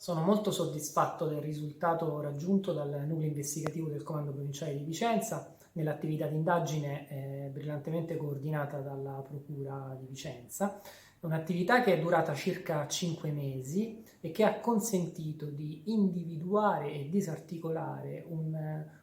Sono molto soddisfatto del risultato raggiunto dal nucleo investigativo del Comando Provinciale di Vicenza nell'attività di indagine brillantemente coordinata dalla Procura di Vicenza. È un'attività che è durata circa 5 mesi e che ha consentito di individuare e disarticolare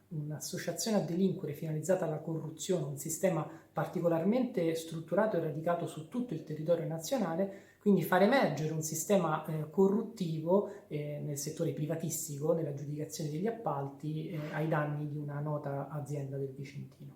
un'associazione a delinquere finalizzata alla corruzione, un sistema particolarmente strutturato e radicato su tutto il territorio nazionale, quindi far emergere un sistema corruttivo nel settore privatistico, nell'aggiudicazione degli appalti, ai danni di una nota azienda del Vicentino.